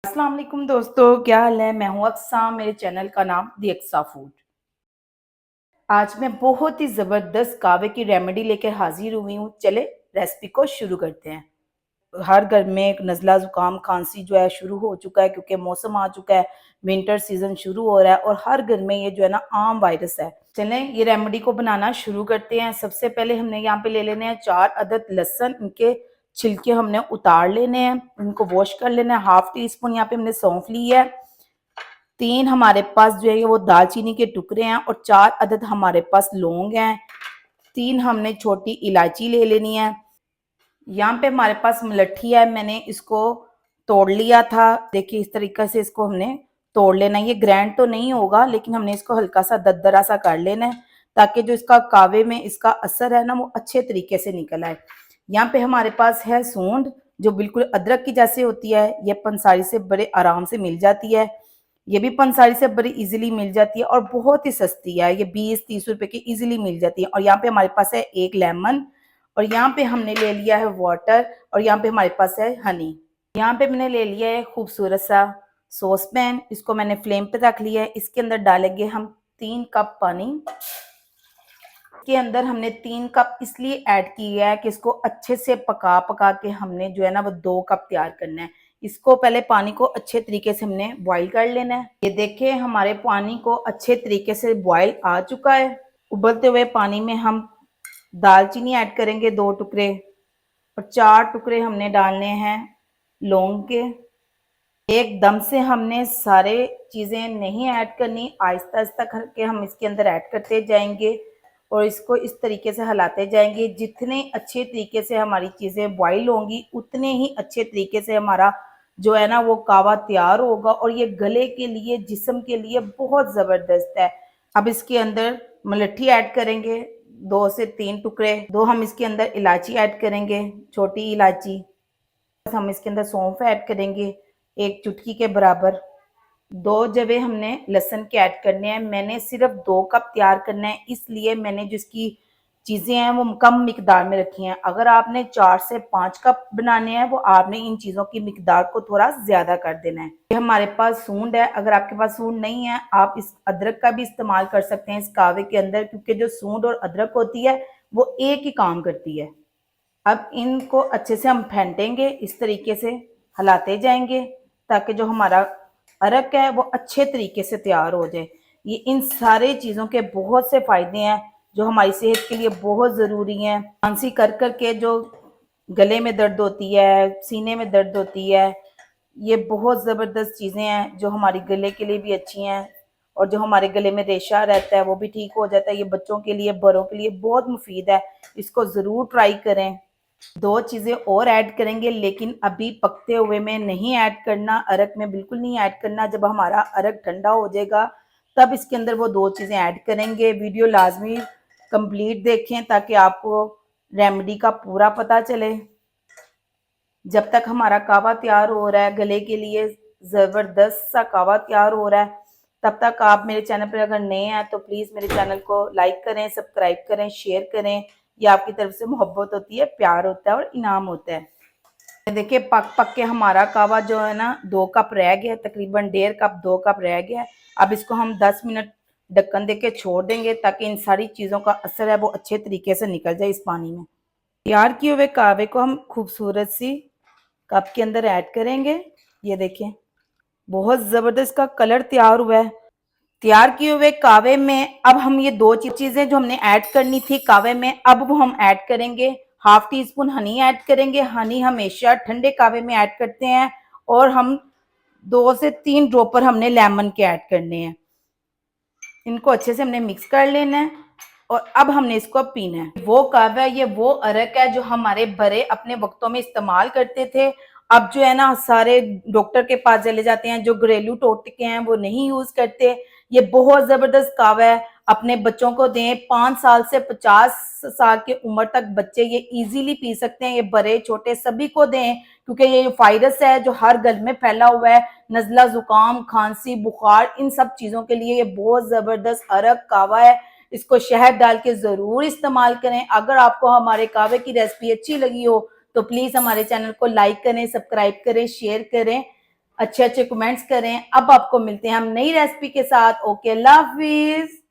अस्सलाम वालेकुम दोस्तों, क्या हाल है। मैं हूँ अक्सा, मेरे चैनल का नाम दी अक्सा फूड। आज मैं बहुत ही ज़बरदस्त कावे की रेमेडी लेकर हाजिर हुई हूँ। चले रेसिपी को शुरू करते हैं। हर घर में एक नज़ला ज़ुकाम खांसी जो है शुरू हो चुका है, क्योंकि मौसम आ चुका है, विंटर सीजन शुरू हो रहा है और हर घर में ये जो है ना आम वायरस है। चलें ये रेमेडी को बनाना शुरू करते हैं। सबसे पहले हमने यहाँ पे ले लेने हैं 4 अदद लहसुन। इनके छिलके हमने उतार लेने हैं, इनको वॉश कर लेना है। हाफ टी स्पून यहाँ पे हमने सौंफ ली है। 3 हमारे पास जो है वो दालचीनी के टुकड़े हैं और 4 अदद हमारे पास लौंग हैं। 3 हमने छोटी इलायची ले लेनी है। यहाँ पे हमारे पास मुलट्ठी है, मैंने इसको तोड़ लिया था। देखिए इस तरीके से इसको हमने तोड़ लेना है। ये ग्रैंड तो नहीं होगा, लेकिन हमने इसको हल्का सा दरदरा सा कर लेना है, ताकि जो इसका कावे में इसका असर है ना वो अच्छे तरीके से निकल आए। यहाँ पे हमारे पास है सूंड, जो बिल्कुल अदरक की जैसे होती है। ये पंसारी से बड़े आराम से मिल जाती है। ये भी पंसारी से बड़ी इजीली मिल जाती है और बहुत ही सस्ती है। ये 20-30 रुपए की इजीली मिल जाती है। और यहाँ पे हमारे पास है 1 लेमन, और यहाँ पे हमने ले लिया है वाटर, और यहाँ पे हमारे पास है हनी। यहाँ पे मैंने ले लिया है खूबसूरत सा सॉस पैन, इसको मैंने फ्लेम पे रख लिया है। इसके अंदर डालेंगे हम 3 कप पानी। के अंदर हमने 3 कप इसलिए ऐड किया है कि इसको अच्छे से पका पका के हमने जो है ना वो 2 कप तैयार करना है। इसको पहले पानी को अच्छे तरीके से हमने बॉईल कर लेना है। ये देखिए हमारे पानी को अच्छे तरीके से बॉईल आ चुका है। उबलते हुए पानी में हम दालचीनी ऐड करेंगे 2 टुकड़े, और 4 टुकड़े हमने डालने हैं लौंग के। एकदम से हमने सारे चीज़ें नहीं ऐड करनी, आहिस्ता आहिस्ता करके हम इसके अंदर ऐड करते जाएंगे और इसको इस तरीके से हिलाते जाएंगे। जितने अच्छे तरीके से हमारी चीज़ें बॉईल होंगी, उतने ही अच्छे तरीके से हमारा जो है ना वो कावा तैयार होगा, और ये गले के लिए, जिस्म के लिए बहुत ज़बरदस्त है। अब इसके अंदर मुलट्ठी ऐड करेंगे 2 से 3 टुकड़े। 2 हम इसके अंदर इलायची ऐड करेंगे, छोटी इलायची। हम इसके अंदर सौंफ ऐड करेंगे 1 चुटकी के बराबर। 2 जवे हमने लहसुन के ऐड करने हैं। मैंने सिर्फ 2 कप तैयार करना है, इसलिए मैंने जो इसकी चीज़ें हैं वो कम मिकदार में रखी हैं। अगर आपने 4 से 5 कप बनाने हैं, वो आपने इन चीज़ों की मिकदार को थोड़ा ज़्यादा कर देना है। ये हमारे पास सूंड है, अगर आपके पास सूंड नहीं है आप इस अदरक का भी इस्तेमाल कर सकते हैं इस कावे के अंदर, क्योंकि जो सूंड और अदरक होती है वो एक ही काम करती है। अब इनको अच्छे से हम फेंटेंगे, इस तरीके से हिलाते जाएंगे, ताकि जो हमारा अरक है वो अच्छे तरीके से तैयार हो जाए। ये इन सारे चीज़ों के बहुत से फ़ायदे हैं जो हमारी सेहत के लिए बहुत ज़रूरी हैं। खांसी कर कर के जो गले में दर्द होती है, सीने में दर्द होती है, ये बहुत ज़बरदस्त चीज़ें हैं जो हमारी गले के लिए भी अच्छी हैं, और जो हमारे गले में रेशा रहता है वो भी ठीक हो जाता है। ये बच्चों के लिए, बड़ों के लिए बहुत मुफीद है, इसको ज़रूर ट्राई करें। 2 चीज़ें और ऐड करेंगे, लेकिन अभी पकते हुए में नहीं ऐड करना, अरक में बिल्कुल नहीं ऐड करना। जब हमारा अरक ठंडा हो जाएगा तब इसके अंदर वो 2 चीज़ें ऐड करेंगे। वीडियो लाजमी कंप्लीट देखें ताकि आपको रेमेडी का पूरा पता चले। जब तक हमारा कावा तैयार हो रहा है, गले के लिए ज़बरदस्त सा कावा तैयार हो रहा है, तब तक आप मेरे चैनल पर अगर नए हैं तो प्लीज़ मेरे चैनल को लाइक करें, सब्सक्राइब करें, शेयर करें। ये आपकी तरफ से मोहब्बत होती है, प्यार होता है और इनाम होता है। देखिए पक पक के हमारा कावा जो है ना 2 कप रह गया, तकरीबन 1.5 कप 2 कप रह गया। अब इसको हम 10 मिनट ढक्कन दे के छोड़ देंगे, ताकि इन सारी चीज़ों का असर है वो अच्छे तरीके से निकल जाए इस पानी में। तैयार किए हुए कावे को हम खूबसूरत सी कप के अंदर ऐड करेंगे। ये देखें बहुत ज़बरदस्त का कलर तैयार हुआ है। तैयार किए हुए कावे में अब हम ये 2 चीज़ें जो हमने ऐड करनी थी कावे में, अब वो हम ऐड करेंगे। Half tea spoon honey add करेंगे। हनी हमेशा ठंडे कावे में ऐड करते हैं। और हम 2 से 3 ड्रॉपर हमने लेमन के ऐड करने हैं। इनको अच्छे से हमने मिक्स कर लेना है और अब हमने इसको पीना है। वो कावा है, ये वो अरक है जो हमारे बड़े अपने वक्तों में इस्तेमाल करते थे। अब जो है ना सारे डॉक्टर के पास चले जाते हैं, जो घरेलू टोटके हैं वो नहीं यूज करते। ये बहुत जबरदस्त कावा है, अपने बच्चों को दें। 5 साल से 50 साल की उम्र तक बच्चे ये इजीली पी सकते हैं। ये बड़े छोटे सभी को दें, क्योंकि ये वायरस है जो हर घर में फैला हुआ है। नजला, जुकाम, खांसी, बुखार, इन सब चीजों के लिए ये बहुत जबरदस्त अरक कावा है। इसको शहद डाल के जरूर इस्तेमाल करें। अगर आपको हमारे कावे की रेसिपी अच्छी लगी हो तो प्लीज हमारे चैनल को लाइक करें, सब्सक्राइब करें, शेयर करें। अच्छे अच्छे कमेंट्स करें। अब आपको मिलते हैं हम नई रेसिपी के साथ। ओके, अल्लाह हाफिज।